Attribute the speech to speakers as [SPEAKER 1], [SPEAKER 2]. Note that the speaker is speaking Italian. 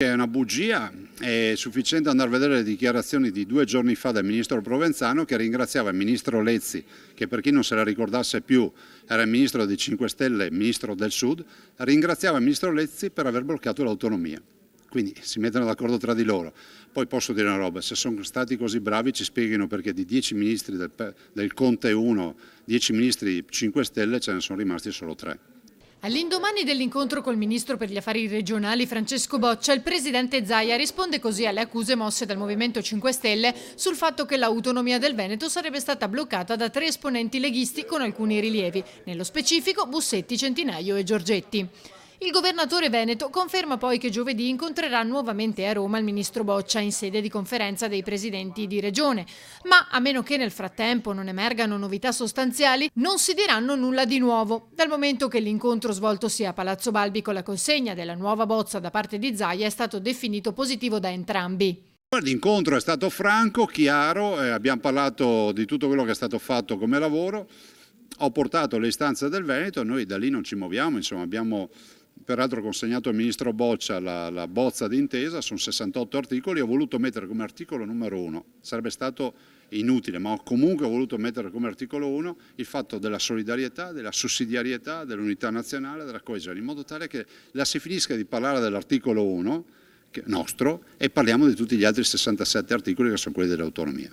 [SPEAKER 1] È una bugia, è sufficiente andare a vedere le dichiarazioni di 2 giorni fa del ministro Provenzano che ringraziava il ministro Lezzi, che per chi non se la ricordasse più era il ministro dei 5 Stelle, ministro del Sud, ringraziava il ministro Lezzi per aver bloccato l'autonomia. Quindi si mettono d'accordo tra di loro. Poi posso dire una roba, se sono stati così bravi ci spieghino perché di 10 ministri del Conte 1, 10 ministri 5 Stelle ce ne sono rimasti solo 3.
[SPEAKER 2] All'indomani dell'incontro col ministro per gli affari regionali Francesco Boccia, il presidente Zaia risponde così alle accuse mosse dal Movimento 5 Stelle sul fatto che l'autonomia del Veneto sarebbe stata bloccata da 3 esponenti leghisti con alcuni rilievi, nello specifico Bussetti, Centinaio e Giorgetti. Il governatore veneto conferma poi che giovedì incontrerà nuovamente a Roma il ministro Boccia in sede di conferenza dei presidenti di regione, ma a meno che nel frattempo non emergano novità sostanziali non si diranno nulla di nuovo, dal momento che l'incontro svoltosi a Palazzo Balbi con la consegna della nuova bozza da parte di Zaia è stato definito positivo da entrambi.
[SPEAKER 1] L'incontro è stato franco, chiaro, abbiamo parlato di tutto quello che è stato fatto come lavoro, ho portato le istanze del Veneto e noi da lì non ci muoviamo, insomma abbiamo peraltro consegnato al ministro Boccia la bozza d'intesa, sono 68 articoli, ho voluto mettere come articolo numero 1, sarebbe stato inutile, ma comunque ho voluto mettere come articolo 1 il fatto della solidarietà, della sussidiarietà, dell'unità nazionale, della coesione, in modo tale che la si finisca di parlare dell'articolo 1 nostro e parliamo di tutti gli altri 67 articoli che sono quelli dell'autonomia.